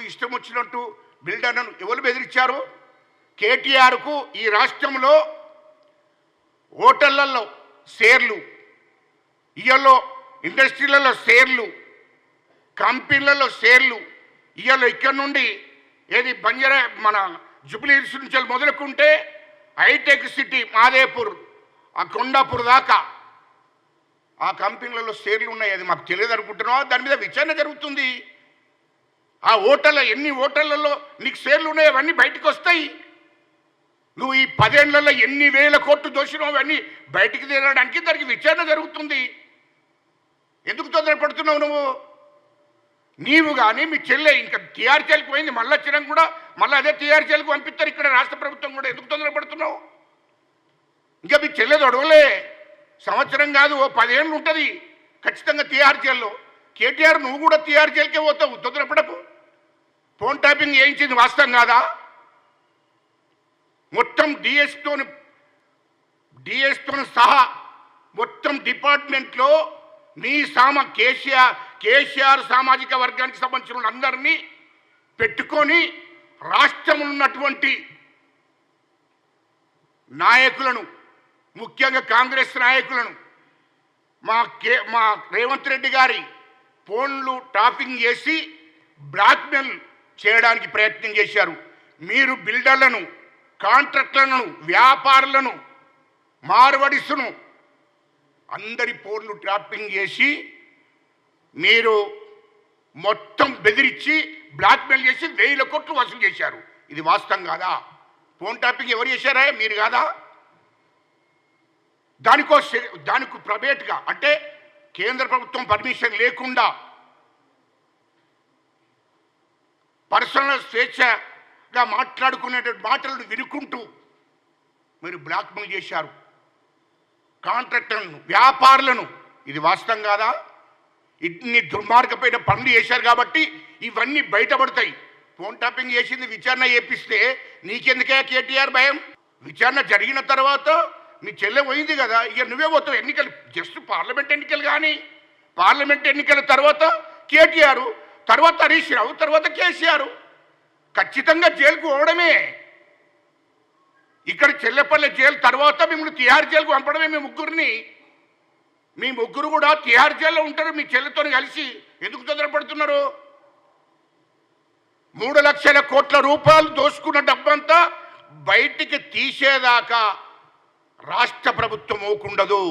ఇష్టం వచ్చినట్టు బిల్డర్లను ఎవరు బెదిరించారు? కేటీఆర్కు ఈ రాష్ట్రంలో హోటళ్లలో షేర్లు, ఇయ్యలో ఇండస్ట్రీలలో షేర్లు, కంపెనీలలో షేర్లు, ఇయ్యలో ఇక్కడ నుండి ఏది బంజారా మన జూబ్లీ హిల్స్ నుంచి మొదలుకుంటే హైటెక్ సిటీ మాదేపూర్ ఆ కొండాపూర్ దాకా ఆ కంపెనీలలో షేర్లు ఉన్నాయి. అది మాకు తెలియదు అనుకుంటున్నావా? దాని మీద విచారణ జరుగుతుంది. ఆ హోటళ్ళ ఎన్ని హోటళ్లలో నీకు షేర్లు ఉన్నాయో అవన్నీ బయటకు వస్తాయి. నువ్వు ఈ 10 ఏళ్లలో ఎన్ని వేల కోట్లు దోషినావు అవన్నీ బయటికి తీరడానికి దానికి విచారణ జరుగుతుంది. ఎందుకు తొందరపడుతున్నావు నువ్వు? నీవు కానీ మీ చెల్లె ఇంకా టీఆర్ జైలుకి పోయింది, మళ్ళీ వచ్చినా కూడా మళ్ళీ అదే టీఆర్ జైలుకి పంపిస్తారు ఇక్కడ రాష్ట్ర ప్రభుత్వం కూడా. ఎందుకు తొందరపడుతున్నావు? ఇంకా మీ చెల్లెది ఒడవలే, సంవత్సరం కాదు ఓ 10 ఏళ్ళు ఉంటుంది ఖచ్చితంగా టీఆర్ జైల్లో. కేటీఆర్ నువ్వు కూడా టీఆర్ జైలుకే పోతావు, తొందరపడకు. ఫోన్ ట్యాపింగ్ చేయించింది వాస్తవం కాదా? మొత్తం డిఎస్తో సహా మొత్తం డిపార్ట్మెంట్లో నీ కేసీఆర్ సామాజిక వర్గానికి సంబంధించిన అందరినీ పెట్టుకొని రాష్ట్రంలో ఉన్నటువంటి నాయకులను, ముఖ్యంగా కాంగ్రెస్ నాయకులను మా రేవంత్ రెడ్డి గారి ఫోన్లు టాపింగ్ చేసి బ్లాక్మెయిల్ చేయడానికి ప్రయత్నం చేశారు. మీరు బిల్డర్లను, కాంట్రాక్టర్లను, వ్యాపారులను, మార్వడిసును అందరి ఫోన్లు ట్రాపింగ్ చేసి మీరు మొత్తం బెదిరించి బ్లాక్మెయిల్ చేసి 1000 కోట్లు వసూలు చేశారు. ఇది వాస్తవం కాదా? ఫోన్ ట్యాపింగ్ ఎవరు చేశారా? మీరు కాదా? దానికి ప్రైవేట్గా అంటే కేంద్ర ప్రభుత్వం పర్మిషన్ లేకుండా పర్సనల్ స్వేచ్ఛగా మాట్లాడుకునేటువంటి మాటలను వినుకుంటూ మీరు బ్లాక్మెయిల్ చేశారు కాంట్రాక్టర్లను, వ్యాపారులను. ఇది వాస్తవం కాదా? ఇన్ని దుర్మార్గమైన పనులు చేశారు కాబట్టి ఇవన్నీ బయటపడతాయి. ఫోన్ ట్యాపింగ్ చేసింది విచారణ చేపిస్తే నీకెందుకే కేటీఆర్ భయం? విచారణ జరిగిన తర్వాత మీ చెల్లె పోయింది కదా, ఇక నువ్వే పోతావు. ఎన్నికలు జస్ట్ పార్లమెంట్ ఎన్నికలు కానీ, పార్లమెంట్ ఎన్నికల తర్వాత కేటీఆర్, తర్వాత హరీష్ రావు, తర్వాత కేసీఆర్ ఖచ్చితంగా జైలుకు పోవడమే. ఇక్కడ చెల్లెపల్లె జైలు తర్వాత మిమ్మల్ని తిహార్ జైలుకు పంపడమే. మీ ముగ్గురు కూడా తిహార్ జైల్లో ఉంటారు మీ చెల్లెతో కలిసి. ఎందుకు తొందరపడుతున్నారు? 3 లక్షల కోట్ల రూపాయలు దోసుకున్న డబ్బంతా బయటికి తీసేదాకా రాష్ట్ర ప్రభుత్వం ఊకుండదు.